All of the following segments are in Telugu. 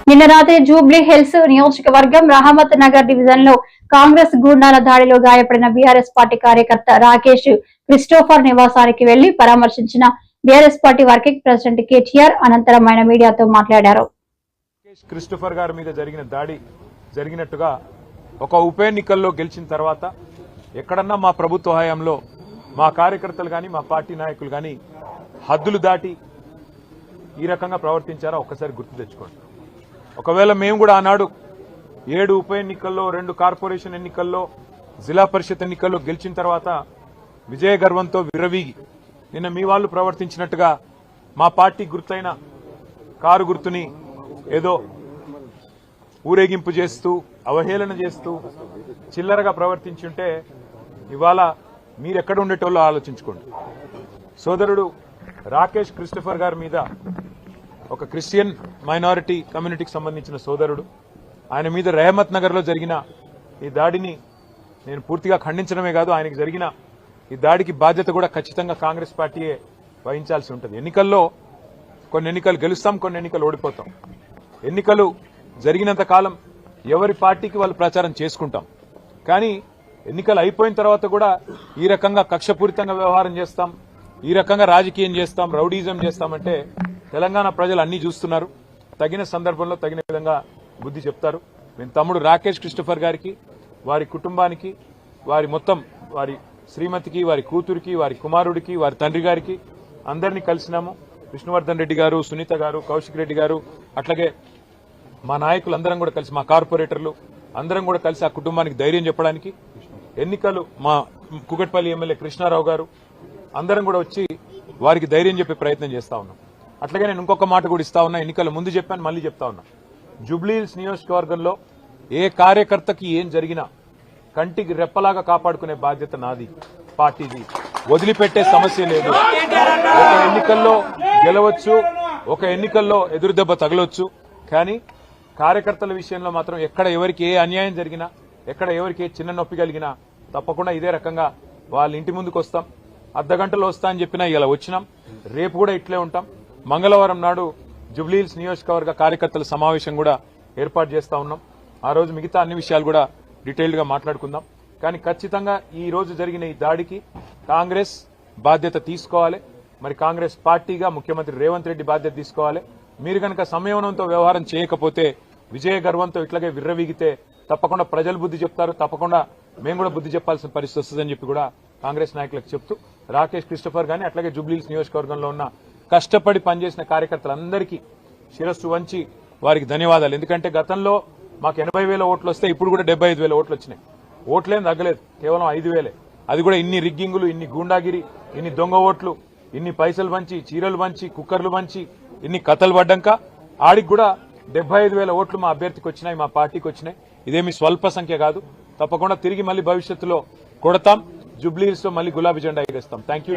నిన్న రాత్రి జూబ్లీ హిల్స్ నియోజకవర్గం రహమత్ నగర్ డివిజన్ లో కాంగ్రెస్ గూండాల దాడిలో గాయపడిన బీఆర్ఎస్ పార్టీ కార్యకర్త రాకేష్ క్రిస్టోఫర్ నివాసానికి వెళ్లి పరామర్శించిన BRS party working president KTR అనంతరం ఆయన మీడియాతో మాట్లాడారు. క్రిస్టోఫర్ గారి మీద జరిగిన దాడి జరిగినట్టుగా ఒక ఉప ఎన్నికల్లో గెలిచిన తర్వాత ఎక్కడన్నా మా ప్రభుత్వ హయాంలో మా కార్యకర్తలు గాని మా పార్టీ నాయకులు గాని హద్దులు దాటి ఈ రకంగా ప్రవర్తించారో ఒక్కసారి గుర్తు తెచ్చుకోండి. ఒకవేళ మేము కూడా ఆనాడు 7 ఉప ఎన్నికల్లో 2 కార్పొరేషన్ ఎన్నికల్లో జిల్లా పరిషత్ ఎన్నికల్లో గెలిచిన తర్వాత విజయ గర్వంతో విర్రవీగి నిన్న మీ వాళ్ళు ప్రవర్తించినట్టుగా మా పార్టీ గుర్తైన కారు గుర్తుని ఏదో ఊరేగింపు చేస్తూ అవహేళన చేస్తూ చిల్లరగా ప్రవర్తించుంటే ఇవాళ మీరెక్కడ ఉండేటోళ్ళో ఆలోచించుకోండి. సోదరుడు రాకేష్ క్రిస్టోఫర్ గారి మీద ఒక క్రిస్టియన్ మైనారిటీ కమ్యూనిటీకి సంబంధించిన సోదరుడు, ఆయన మీద రెహమత్ నగర్ లో జరిగిన ఈ దాడిని నేను పూర్తిగా ఖండించడమే కాదు, ఆయనకి జరిగిన ఈ దాడికి బాధ్యత కూడా ఖచ్చితంగా కాంగ్రెస్ పార్టీయే వహించాల్సి ఉంటుంది. ఎన్నికల్లో కొన్ని ఎన్నికలు గెలుస్తాం, కొన్ని ఎన్నికలు ఓడిపోతాం. ఎన్నికలు జరిగినంత కాలం ఎవరి పార్టీకి వాళ్ళు ప్రచారం చేసుకుంటాం. కానీ ఎన్నికలు అయిపోయిన తర్వాత కూడా ఈ రకంగా కక్షపూరితంగా వ్యవహారం చేస్తాం, ఈ రకంగా రాజకీయం చేస్తాం, రౌడీజం చేస్తామంటే తెలంగాణ ప్రజలు అన్ని చూస్తున్నారు. తగిన సందర్భంలో తగిన విధంగా బుద్ధి చెప్తారు. మేము తమ్ముడు రాకేష్ క్రిస్టోఫర్ గారికి, వారి కుటుంబానికి, వారి శ్రీమతికి, వారి కూతురికి, వారి కుమారుడికి, వారి తండ్రి గారికి అందరినీ కలిసినాము. విష్ణువర్ధన్ రెడ్డి గారు, సునీత గారు, కౌశిక్ రెడ్డి గారు, అట్లాగే మా నాయకులందరం కూడా కలిసి, మా కార్పొరేటర్లు అందరం కూడా కలిసి ఆ కుటుంబానికి ధైర్యం చెప్పడానికి ఎన్నికలు మా కుకట్పల్లి ఎమ్మెల్యే కృష్ణారావు గారు అందరం కూడా వచ్చి వారికి ధైర్యం చెప్పే ప్రయత్నం చేస్తా ఉన్నాం. అట్లాగే నేను ఇంకొక మాట కూడా ఇస్తా ఉన్నా, ఎన్నికల ముందు చెప్పాను, మళ్ళీ చెప్తా ఉన్నా. జూబ్లీహిల్స్ నియోజకవర్గంలో ఏ కార్యకర్తకి ఏం జరిగినా కంటికి రెప్పలాగా కాపాడుకునే బాధ్యత నాది, పార్టీది. వదిలిపెట్టే సమస్య లేదు. ఒక ఎన్నికల్లో గెలవచ్చు, ఒక ఎన్నికల్లో ఎదురుదెబ్బ తగలొచ్చు, కానీ కార్యకర్తల విషయంలో మాత్రం ఎక్కడ ఎవరికి ఏ అన్యాయం జరిగినా, ఎక్కడ ఎవరికి ఏ చిన్న నొప్పి కలిగినా తప్పకుండా ఇదే రకంగా వాళ్ళ ఇంటి ముందుకు వస్తాం. అర్ధగంటలో వస్తా అని చెప్పినా ఇలా వచ్చినాం. రేపు కూడా ఇట్లే ఉంటాం. మంగళవారం నాడు జూబ్లీహిల్స్ నియోజకవర్గ కార్యకర్తల సమావేశం కూడా ఏర్పాటు చేస్తా ఉన్నాం. ఆ రోజు మిగతా అన్ని విషయాలు కూడా డీటెయిల్డ్ గా మాట్లాడుకుందాం. కానీ ఖచ్చితంగా ఈ రోజు జరిగిన ఈ దాడికి కాంగ్రెస్ బాధ్యత తీసుకోవాలి. మరి కాంగ్రెస్ పార్టీగా ముఖ్యమంత్రి రేవంత్ రెడ్డి బాధ్యత తీసుకోవాలి. మీరు కనుక సంయమనంతో వ్యవహారం చేయకపోతే, విజయ గర్వంతో ఇట్లాగే విర్రవీగితే తప్పకుండా ప్రజలు బుద్ధి చెప్తారు, తప్పకుండా మేము కూడా బుద్ధి చెప్పాల్సిన పరిస్థితి వస్తుందని చెప్పి కూడా కాంగ్రెస్ నాయకులకు చెప్తూ, రాకేష్ క్రిస్టోఫర్ గాని అట్లాగే జూబ్లీహిల్స్ నియోజకవర్గంలో ఉన్న కష్టపడి పనిచేసిన కార్యకర్తలందరికీ శిరస్సు వంచి వారికి ధన్యవాదాలు. ఎందుకంటే గతంలో మాకు 80,000 ఓట్లు వస్తే ఇప్పుడు కూడా 75,000 ఓట్లు వచ్చినాయి. ఓట్లేం తగ్గలేదు, కేవలం 5,000. అది కూడా ఇన్ని రిగ్గింగులు, ఇన్ని గూండాగిరి, ఇన్ని దొంగ ఓట్లు, ఇన్ని పైసలు పంచి, చీరలు పంచి, కుక్కర్లు పంచి, ఇన్ని కథలు పడ్డాక ఆడికి కూడా 75,000 ఓట్లు మా అభ్యర్థికి వచ్చినాయి, మా పార్టీకి వచ్చినాయి. ఇదేమి స్వల్ప సంఖ్య కాదు. తప్పకుండా తిరిగి మళ్ళీ భవిష్యత్తులో కొడతాం. జూబ్లీహిల్స్ లో మళ్ళీ గులాబీ జెండా ఎగరేస్తాం. Thank you.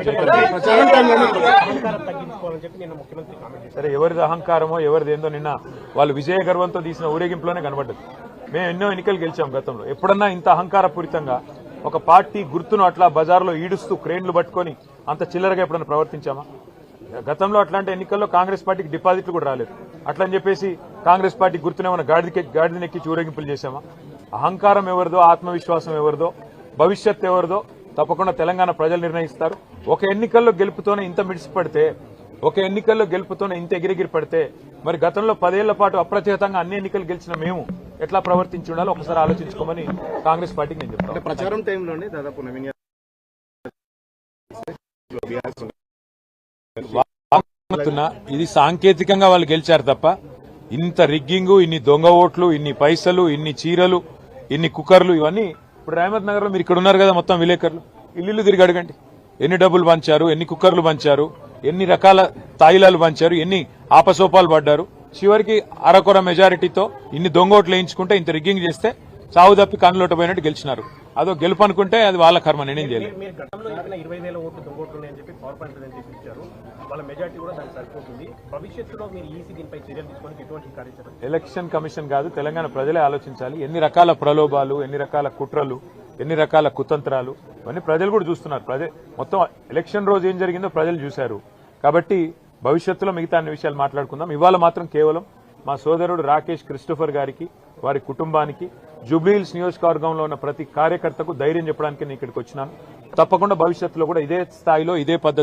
సరే, ఎవరిది అహంకారమో ఎవరిది ఏందో నిన్న వాళ్ళు విజయ గర్వంతో తీసిన ఊరేగింపులోనే కనబడ్డది. మేము ఎన్నో ఎన్నికలు గెలిచాం గతంలో. ఎప్పుడన్నా ఇంత అహంకారపూరితంగా ఒక పార్టీ గుర్తును అట్లా బజార్లో ఈడుస్తూ క్రేన్లు పట్టుకొని అంత చిల్లరగా ఎప్పుడన్నా ప్రవర్తించామా? గతంలో అట్లాంటి ఎన్నికల్లో కాంగ్రెస్ పార్టీకి డిపాజిట్లు కూడా రాలేదు. అట్లని చెప్పేసి కాంగ్రెస్ పార్టీ గుర్తునేమన్నా గాడిదనెక్కి ఊరేగింపులు చేశామా? అహంకారం ఎవరిదో, ఆత్మవిశ్వాసం ఎవరిదో, భవిష్యత్ ఎవరిదో తప్పకుండా తెలంగాణ ప్రజలు నిర్ణయిస్తారు. ఒక ఎన్నికల్లో గెలుపుతోనే ఇంత మిడిసిపడితే, ఒక ఎన్నికల్లో గెలుపుతోనే ఇంత ఎగిరెగిరి పడితే, మరి గతంలో 10 ఏళ్ల పాటు అప్రచేతంగా అన్ని ఎన్నికలు గెలిచిన మేము ఎట్లా ప్రవర్తించి ఉండాలో ఒకసారి ఆలోచించుకోమని కాంగ్రెస్ పార్టీకి నేను చెప్తాను. ప్రచారం టైంలోనే దాదాపు ఇది సాంకేతికంగా వాళ్ళు గెలిచారు తప్ప ఇంత రిగ్గింగు, ఇన్ని దొంగ ఓట్లు, ఇన్ని పైసలు, ఇన్ని చీరలు, ఇన్ని కుక్కర్లు, ఇవన్నీ ఇప్పుడు రెహమత్ నగర్ లో మీరు ఇక్కడ ఉన్నారు కదా, మొత్తం విలేకరులు ఇల్లు తిరిగి అడగండి. ఎన్ని డబ్బులు పంచారు, ఎన్ని కుక్కర్లు పంచారు, ఎన్ని రకాల తాయిలాలు పంచారు, ఎన్ని ఆపసోపాలు పడ్డారు. చివరికి అరకొర మెజారిటీతో ఇన్ని దొంగ ఓట్లు వేయించుకుంటే, ఇంత రిగ్గింగ్ చేస్తే చావు తప్పి కన్నులోట పోయినట్టు గెలిచినారు. అదో గెలుపు అనుకుంటే అది వాళ్ళ కర్మ, నేనేం చేయలేదు. ఎలక్షన్ కమిషన్ కాదు, తెలంగాణ ప్రజలే ఆలోచించాలి. ఎన్ని రకాల ప్రలోభాలు, ఎన్ని రకాల కుట్రలు, ఎన్ని రకాల కుతంత్రాలు, ఇవన్నీ ప్రజలు కూడా చూస్తున్నారు. మొత్తం ఎలక్షన్ రోజు ఏం జరిగిందో ప్రజలు చూశారు. కాబట్టి భవిష్యత్తులో మిగతా అన్ని విషయాలు మాట్లాడుకుందాం. ఇవాళ మాత్రం కేవలం మా సోదరుడు రాకేష్ క్రిస్టోఫర్ గారికి, వారి కుటుంబానికి, జూబ్లీహిల్స్ నియోజకవర్గంలో ఉన్న ప్రతి కార్యకర్తకు ధైర్యం చెప్పడానికి నేను ఇక్కడికి వచ్చినాను. తప్పకుండా భవిష్యత్తులో కూడా ఇదే స్థాయిలో ఇదే పద్ధతి